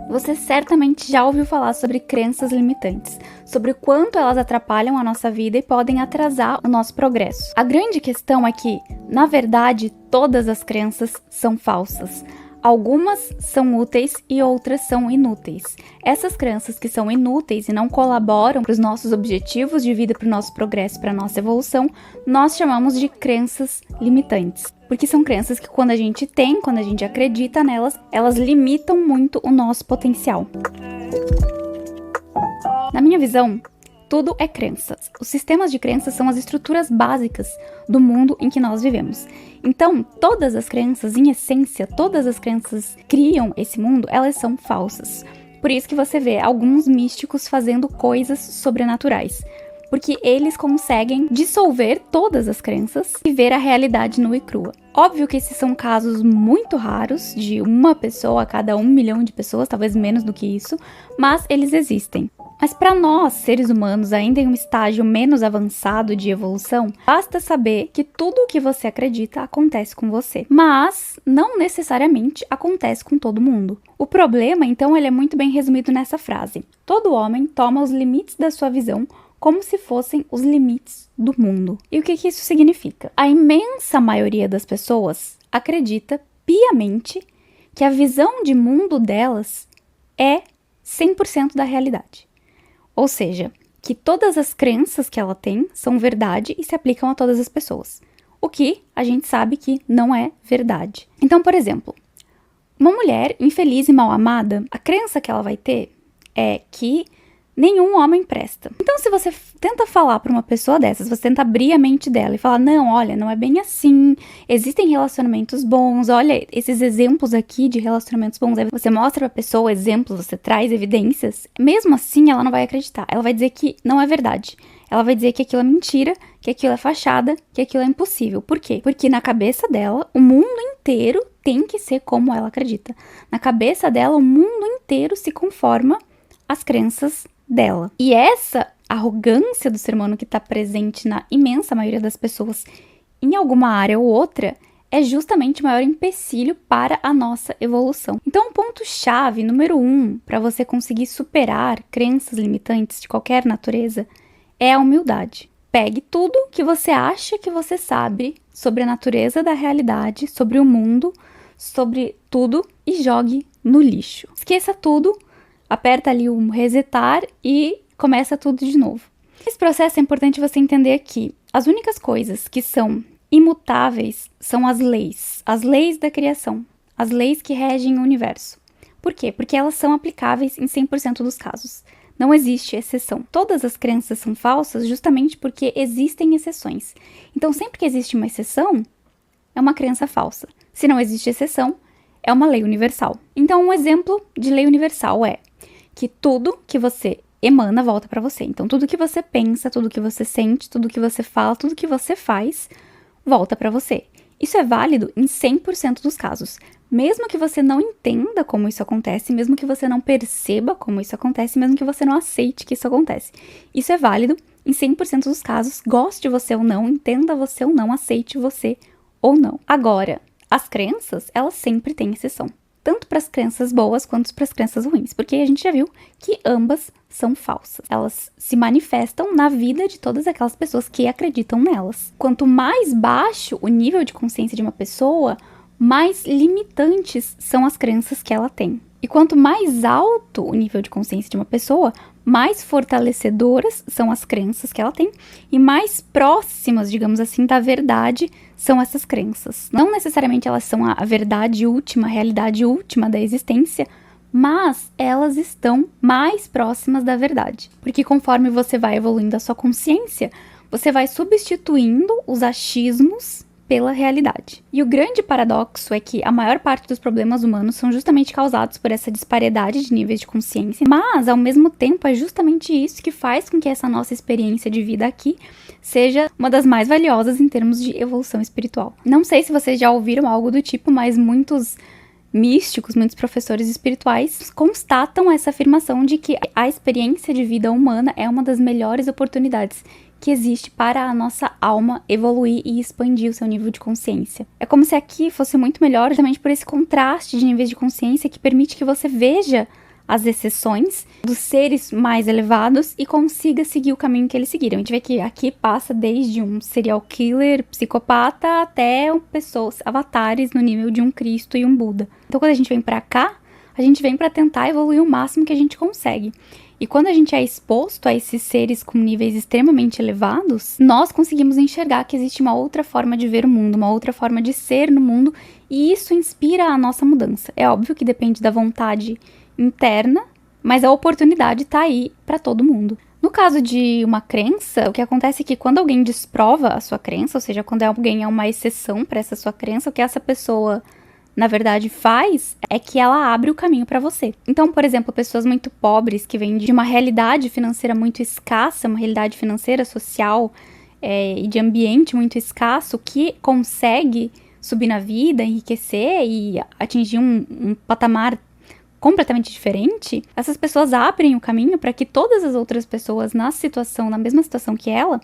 Você certamente já ouviu falar sobre crenças limitantes, sobre o quanto elas atrapalham a nossa vida e podem atrasar o nosso progresso. A grande questão é que, na verdade, todas as crenças são falsas. Algumas são úteis e outras são inúteis. Essas crenças que são inúteis e não colaboram para os nossos objetivos de vida, para o nosso progresso, para a nossa evolução, nós chamamos de crenças limitantes. Porque são crenças que quando a gente acredita nelas, elas limitam muito o nosso potencial. Na minha visão, tudo é crenças. Os sistemas de crenças são as estruturas básicas do mundo em que nós vivemos. Então, todas as crenças, em essência, todas as crenças que criam esse mundo, elas são falsas. Por isso que você vê alguns místicos fazendo coisas sobrenaturais. Porque eles conseguem dissolver todas as crenças e ver a realidade nua e crua. Óbvio que esses são casos muito raros, de uma pessoa a cada 1 milhão de pessoas, talvez menos do que isso, mas eles existem. Mas para nós, seres humanos, ainda em um estágio menos avançado de evolução, basta saber que tudo o que você acredita acontece com você. Mas não necessariamente acontece com todo mundo. O problema, então, ele é muito bem resumido nessa frase. Todo homem toma os limites da sua visão como se fossem os limites do mundo. E o que isso significa? A imensa maioria das pessoas acredita piamente que a visão de mundo delas é 100% da realidade. Ou seja, que todas as crenças que ela tem são verdade e se aplicam a todas as pessoas. O que a gente sabe que não é verdade. Então, por exemplo, uma mulher infeliz e mal amada, a crença que ela vai ter é que nenhum homem presta. Então, se você tenta falar para uma pessoa dessas, você tenta abrir a mente dela e falar, não, olha, não é bem assim, existem relacionamentos bons, olha esses exemplos aqui de relacionamentos bons, aí você mostra pra pessoa exemplos, você traz evidências, mesmo assim ela não vai acreditar, ela vai dizer que não é verdade. Ela vai dizer que aquilo é mentira, que aquilo é fachada, que aquilo é impossível. Por quê? Porque na cabeça dela, o mundo inteiro tem que ser como ela acredita. Na cabeça dela, o mundo inteiro se conforma às crenças dela. E essa arrogância do ser humano que está presente na imensa maioria das pessoas em alguma área ou outra é justamente o maior empecilho para a nossa evolução. Então, o ponto-chave número 1 para você conseguir superar crenças limitantes de qualquer natureza é a humildade. Pegue tudo que você acha que você sabe sobre a natureza da realidade, sobre o mundo, sobre tudo e jogue no lixo. Esqueça tudo. Aperta ali o resetar e começa tudo de novo. Esse processo é importante você entender que as únicas coisas que são imutáveis são as leis da criação, as leis que regem o universo. Por quê? Porque elas são aplicáveis em 100% dos casos. Não existe exceção. Todas as crenças são falsas justamente porque existem exceções. Então, sempre que existe uma exceção, é uma crença falsa. Se não existe exceção, é uma lei universal. Então, um exemplo de lei universal é que tudo que você emana volta para você. Então, tudo que você pensa, tudo que você sente, tudo que você fala, tudo que você faz, volta para você. Isso é válido em 100% dos casos. Mesmo que você não entenda como isso acontece, mesmo que você não perceba como isso acontece, mesmo que você não aceite que isso acontece. Isso é válido em 100% dos casos, goste você ou não, entenda você ou não, aceite você ou não. Agora, as crenças, elas sempre têm exceção. Tanto para as crenças boas quanto para as crenças ruins, porque a gente já viu que ambas são falsas. Elas se manifestam na vida de todas aquelas pessoas que acreditam nelas. Quanto mais baixo o nível de consciência de uma pessoa, mais limitantes são as crenças que ela tem. E quanto mais alto o nível de consciência de uma pessoa, mais fortalecedoras são as crenças que ela tem e mais próximas, digamos assim, da verdade são essas crenças. Não necessariamente elas são a verdade última, a realidade última da existência, mas elas estão mais próximas da verdade. Porque conforme você vai evoluindo a sua consciência, você vai substituindo os achismos pela realidade. E o grande paradoxo é que a maior parte dos problemas humanos são justamente causados por essa disparidade de níveis de consciência, mas ao mesmo tempo é justamente isso que faz com que essa nossa experiência de vida aqui seja uma das mais valiosas em termos de evolução espiritual. Não sei se vocês já ouviram algo do tipo, mas muitos místicos, muitos professores espirituais constatam essa afirmação de que a experiência de vida humana é uma das melhores oportunidades que existe para a nossa alma evoluir e expandir o seu nível de consciência. É como se aqui fosse muito melhor, justamente por esse contraste de níveis de consciência que permite que você veja as exceções dos seres mais elevados e consiga seguir o caminho que eles seguiram. A gente vê que aqui passa desde um serial killer, psicopata, até pessoas, avatares no nível de um Cristo e um Buda. Então quando a gente vem pra cá, a gente vem pra tentar evoluir o máximo que a gente consegue. E quando a gente é exposto a esses seres com níveis extremamente elevados, nós conseguimos enxergar que existe uma outra forma de ver o mundo, uma outra forma de ser no mundo, e isso inspira a nossa mudança. É óbvio que depende da vontade interna, mas a oportunidade tá aí para todo mundo. No caso de uma crença, o que acontece é que quando alguém desprova a sua crença, ou seja, quando alguém é uma exceção para essa sua crença, o que essa pessoa na verdade faz é que ela abre o caminho para você. Então, por exemplo, pessoas muito pobres que vêm de uma realidade financeira muito escassa, uma realidade financeira, social e de ambiente muito escasso, que consegue subir na vida, enriquecer e atingir um patamar completamente diferente, essas pessoas abrem o caminho para que todas as outras pessoas na mesma situação que ela,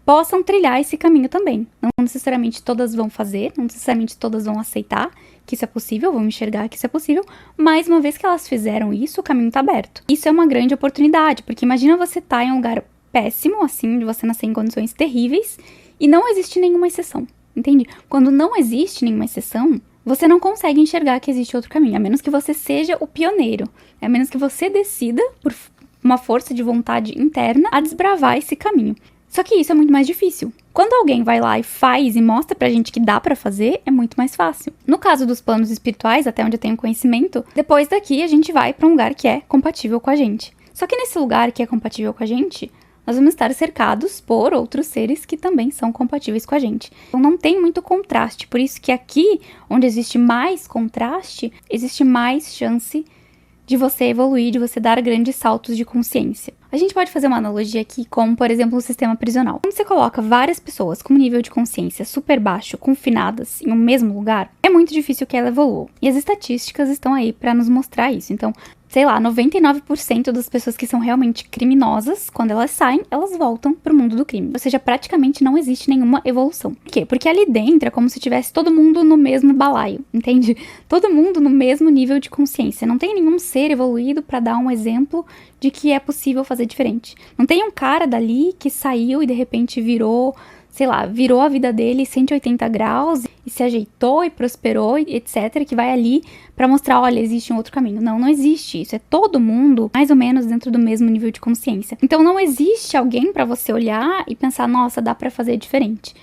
possam trilhar esse caminho também. Não necessariamente todas vão fazer, não necessariamente todas vão aceitar que isso é possível, vão enxergar que isso é possível, mas uma vez que elas fizeram isso, o caminho tá aberto. Isso é uma grande oportunidade, porque imagina você estar em um lugar péssimo, assim, de você nascer em condições terríveis, e não existe nenhuma exceção, entende? Quando não existe nenhuma exceção, você não consegue enxergar que existe outro caminho, a menos que você seja o pioneiro, a menos que você decida, por uma força de vontade interna, a desbravar esse caminho. Só que isso é muito mais difícil. Quando alguém vai lá e faz e mostra pra gente que dá pra fazer, é muito mais fácil. No caso dos planos espirituais, até onde eu tenho conhecimento, depois daqui a gente vai pra um lugar que é compatível com a gente. Só que nesse lugar que é compatível com a gente, nós vamos estar cercados por outros seres que também são compatíveis com a gente. Então não tem muito contraste, por isso que aqui, onde existe mais contraste, existe mais chance de você evoluir, de você dar grandes saltos de consciência. A gente pode fazer uma analogia aqui com, por exemplo, o sistema prisional. Quando você coloca várias pessoas com um nível de consciência super baixo, confinadas em um mesmo lugar, é muito difícil que ela evolua. E as estatísticas estão aí para nos mostrar isso. Então, sei lá, 99% das pessoas que são realmente criminosas, quando elas saem, elas voltam pro mundo do crime. Ou seja, praticamente não existe nenhuma evolução. Por quê? Porque ali dentro é como se tivesse todo mundo no mesmo balaio, entende? Todo mundo no mesmo nível de consciência. Não tem nenhum ser evoluído para dar um exemplo de que é possível fazer diferente. Não tem um cara dali que saiu e de repente virou, sei lá, virou a vida dele 180 graus e se ajeitou e prosperou, etc, que vai ali pra mostrar, olha, existe um outro caminho. Não, não existe isso. É todo mundo mais ou menos dentro do mesmo nível de consciência. Então não existe alguém pra você olhar e pensar, nossa, dá pra fazer diferente.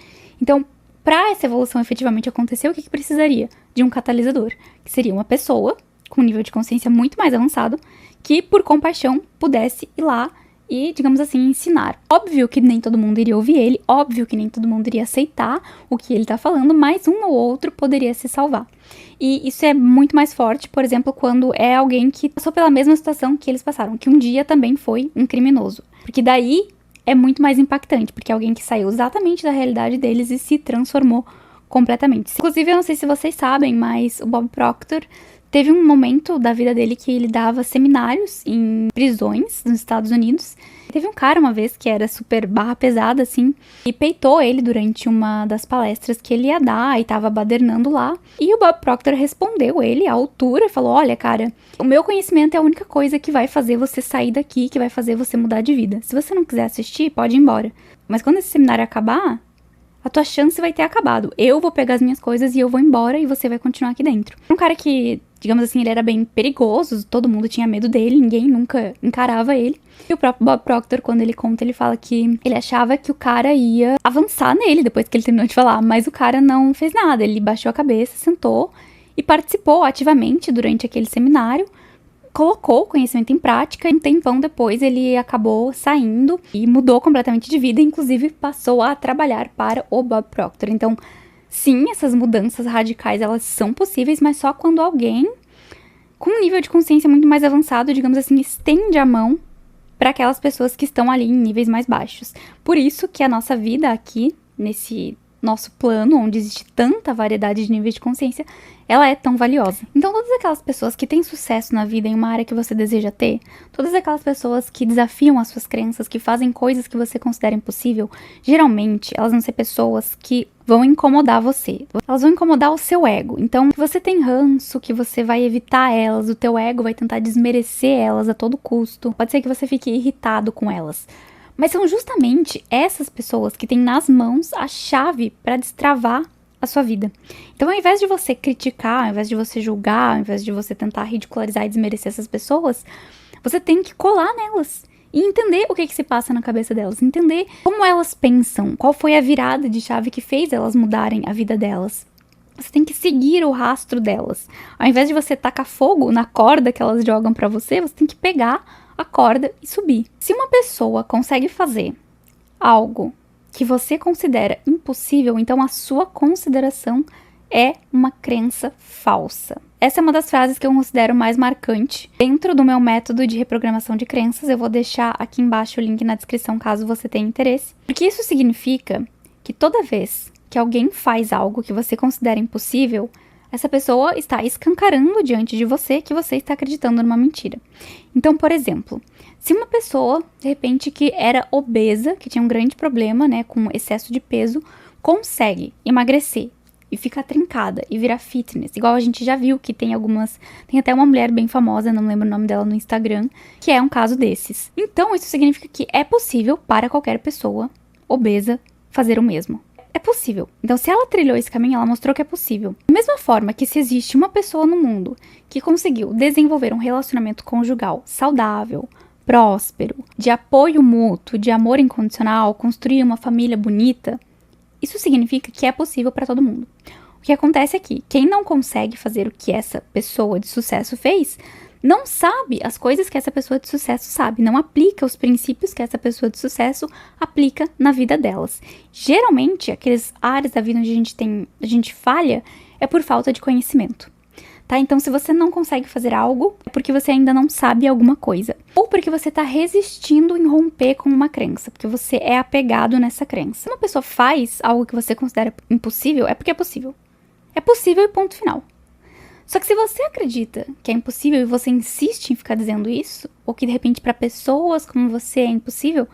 Então, pra essa evolução efetivamente acontecer, o que precisaria? De um catalisador, que seria uma pessoa com um nível de consciência muito mais avançado, que por compaixão pudesse ir lá e, digamos assim, ensinar. Óbvio que nem todo mundo iria ouvir ele, óbvio que nem todo mundo iria aceitar o que ele tá falando, mas um ou outro poderia se salvar. E isso é muito mais forte, por exemplo, quando é alguém que passou pela mesma situação que eles passaram, que um dia também foi um criminoso. Porque daí é muito mais impactante, porque é alguém que saiu exatamente da realidade deles e se transformou completamente. Inclusive, eu não sei se vocês sabem, mas o Bob Proctor teve um momento da vida dele que ele dava seminários em prisões nos Estados Unidos. Teve um cara uma vez que era super barra pesada, assim, e peitou ele durante uma das palestras que ele ia dar e tava badernando lá. E o Bob Proctor respondeu ele à altura e falou, olha, cara, o meu conhecimento é a única coisa que vai fazer você sair daqui, que vai fazer você mudar de vida. Se você não quiser assistir, pode ir embora. Mas quando esse seminário acabar, a tua chance vai ter acabado. Eu vou pegar as minhas coisas e eu vou embora e você vai continuar aqui dentro. Um cara que, digamos assim, ele era bem perigoso, todo mundo tinha medo dele, ninguém nunca encarava ele. E o próprio Bob Proctor, quando ele conta, ele fala que ele achava que o cara ia avançar nele depois que ele terminou de falar, mas o cara não fez nada, ele baixou a cabeça, sentou e participou ativamente durante aquele seminário, colocou o conhecimento em prática e um tempão depois ele acabou saindo e mudou completamente de vida, inclusive passou a trabalhar para o Bob Proctor. Então, sim, essas mudanças radicais, elas são possíveis, mas só quando alguém com um nível de consciência muito mais avançado, digamos assim, estende a mão para aquelas pessoas que estão ali em níveis mais baixos. Por isso que a nossa vida aqui, nesse nosso plano, onde existe tanta variedade de níveis de consciência, ela é tão valiosa. Então, todas aquelas pessoas que têm sucesso na vida em uma área que você deseja ter, todas aquelas pessoas que desafiam as suas crenças, que fazem coisas que você considera impossível, geralmente, elas vão ser pessoas que vão incomodar você. Elas vão incomodar o seu ego. Então, se você tem ranço, que você vai evitar elas, o teu ego vai tentar desmerecer elas a todo custo. Pode ser que você fique irritado com elas. Mas são justamente essas pessoas que têm nas mãos a chave para destravar a sua vida. Então, ao invés de você criticar, ao invés de você julgar, ao invés de você tentar ridicularizar e desmerecer essas pessoas, você tem que colar nelas e entender o que se passa na cabeça delas, entender como elas pensam, qual foi a virada de chave que fez elas mudarem a vida delas. Você tem que seguir o rastro delas. Ao invés de você tacar fogo na corda que elas jogam pra você, você tem que pegar a corda e subir. Se uma pessoa consegue fazer algo que você considera impossível, então a sua consideração é uma crença falsa. Essa é uma das frases que eu considero mais marcante dentro do meu método de reprogramação de crenças. Eu vou deixar aqui embaixo o link na descrição caso você tenha interesse. Porque isso significa que toda vez que alguém faz algo que você considera impossível, essa pessoa está escancarando diante de você que você está acreditando numa mentira. Então, por exemplo, se uma pessoa, de repente, que era obesa, que tinha um grande problema, né, com excesso de peso, consegue emagrecer e ficar trincada e virar fitness, igual a gente já viu que tem até uma mulher bem famosa, não lembro o nome dela no Instagram, que é um caso desses. Então, isso significa que é possível para qualquer pessoa obesa fazer o mesmo. É possível. Então, se ela trilhou esse caminho, ela mostrou que é possível. Da mesma forma que se existe uma pessoa no mundo que conseguiu desenvolver um relacionamento conjugal saudável, próspero, de apoio mútuo, de amor incondicional, construir uma família bonita, isso significa que é possível para todo mundo. O que acontece é que quem não consegue fazer o que essa pessoa de sucesso fez, não sabe as coisas que essa pessoa de sucesso sabe, não aplica os princípios que essa pessoa de sucesso aplica na vida delas. Geralmente, aquelas áreas da vida onde a gente falha é por falta de conhecimento. Tá? Então, se você não consegue fazer algo, é porque você ainda não sabe alguma coisa. Ou porque você está resistindo em romper com uma crença, porque você é apegado nessa crença. Se uma pessoa faz algo que você considera impossível, é porque é possível. É possível e ponto final. Só que se você acredita que é impossível e você insiste em ficar dizendo isso, ou que de repente para pessoas como você é impossível,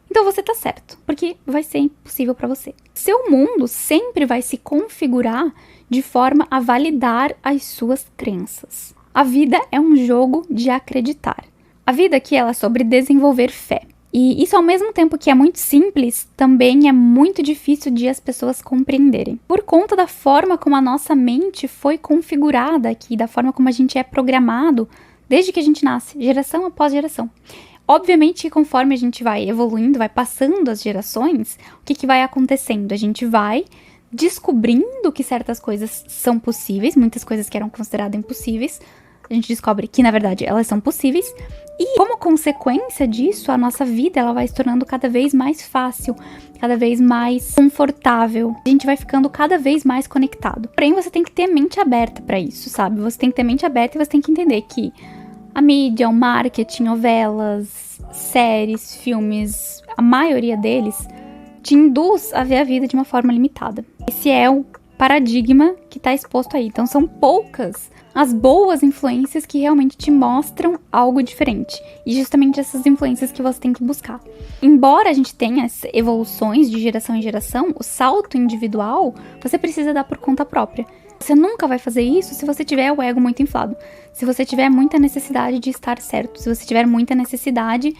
então você tá certo, porque vai ser impossível para você. Seu mundo sempre vai se configurar de forma a validar as suas crenças. A vida é um jogo de acreditar. A vida aqui ela é sobre desenvolver fé. E isso, ao mesmo tempo que é muito simples, também é muito difícil de as pessoas compreenderem. Por conta da forma como a nossa mente foi configurada aqui, da forma como a gente é programado desde que a gente nasce, geração após geração. Obviamente, conforme a gente vai evoluindo, vai passando as gerações, o que vai acontecendo? A gente vai descobrindo que certas coisas são possíveis, muitas coisas que eram consideradas impossíveis, a gente descobre que, na verdade, elas são possíveis. E, como consequência disso, a nossa vida ela vai se tornando cada vez mais fácil, cada vez mais confortável. A gente vai ficando cada vez mais conectado. Porém, você tem que ter mente aberta para isso, sabe? Você tem que ter mente aberta e você tem que entender que a mídia, o marketing, novelas, séries, filmes, a maioria deles te induz a ver a vida de uma forma limitada. Esse é o paradigma que está exposto aí. Então, são poucas as boas influências que realmente te mostram algo diferente. E justamente essas influências que você tem que buscar. Embora a gente tenha as evoluções de geração em geração, o salto individual, você precisa dar por conta própria. Você nunca vai fazer isso se você tiver o ego muito inflado. Se você tiver muita necessidade de estar certo. Se você tiver muita necessidade,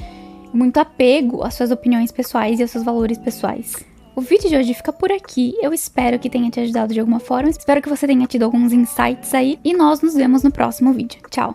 muito apego às suas opiniões pessoais e aos seus valores pessoais. O vídeo de hoje fica por aqui, eu espero que tenha te ajudado de alguma forma, espero que você tenha tido alguns insights aí, e nós nos vemos no próximo vídeo. Tchau!